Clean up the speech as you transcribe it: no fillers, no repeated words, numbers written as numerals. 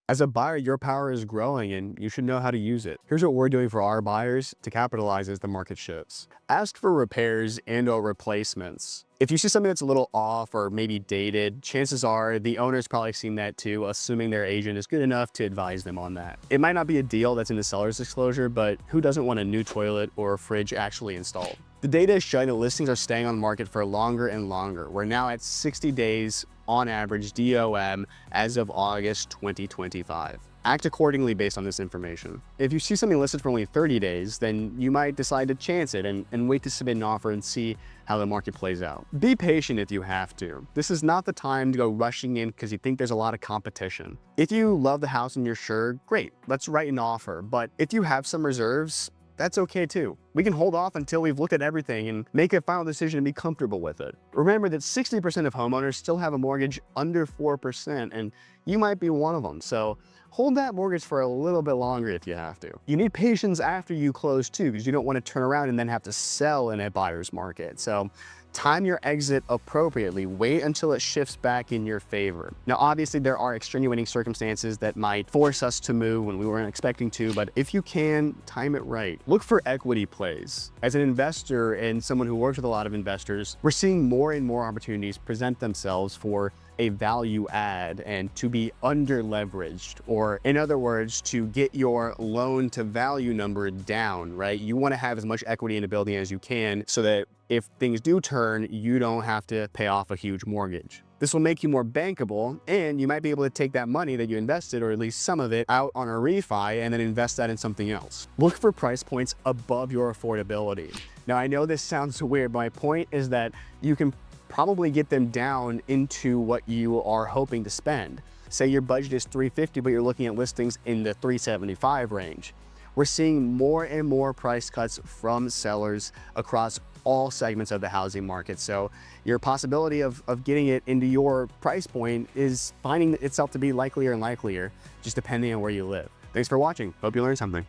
As a buyer, your power is growing and you should know how to use it. Here's what we're doing for our buyers to capitalize as the market shifts. Ask for repairs and/or replacements. If you see something that's a little off or maybe dated, chances are the owner's probably seen that too, assuming their agent is good enough to advise them on that. It might not be a deal that's in the seller's disclosure, but who doesn't want a new toilet or fridge actually installed? The data is showing that listings are staying on the market for longer and longer. We're now at 60 days on average DOM as of August 2025. Act accordingly based on this information. If you see something listed for only 30 days, then you might decide to chance it and wait to submit an offer and see how the market plays out. Be patient if you have to. This is not the time to go rushing in because you think there's a lot of competition. If you love the house and you're sure, great, let's write an offer. But if you have some reserves, that's okay too. We can hold off until we've looked at everything and make a final decision and be comfortable with it. Remember that 60% of homeowners still have a mortgage under 4%, and you might be one of them. So hold that mortgage for a little bit longer if you have to. You need patience after you close too, because you don't want to turn around and then have to sell in a buyer's market. So time your exit appropriately. Wait until it shifts back in your favor. Now, obviously, there are extenuating circumstances that might force us to move when we weren't expecting to, but if you can, time it right. Look for equity plays. As an investor and someone who works with a lot of investors, we're seeing more and more opportunities present themselves for a value add and to be under leveraged, or in other words, to get your loan to value number down, right? You want to have as much equity in a building as you can so that if things do turn, you don't have to pay off a huge mortgage. This will make you more bankable, and you might be able to take that money that you invested, or at least some of it, out on a refi and then invest that in something else. Look for price points above your affordability. Now, I know this sounds weird, but my point is that you can probably get them down into what you are hoping to spend. Say your budget is $350, but you're looking at listings in the $375 range. We're seeing more and more price cuts from sellers across all segments of the housing market. So your possibility of getting it into your price point is finding itself to be likelier and likelier, just depending on where you live. Thanks for watching. Hope you learned something.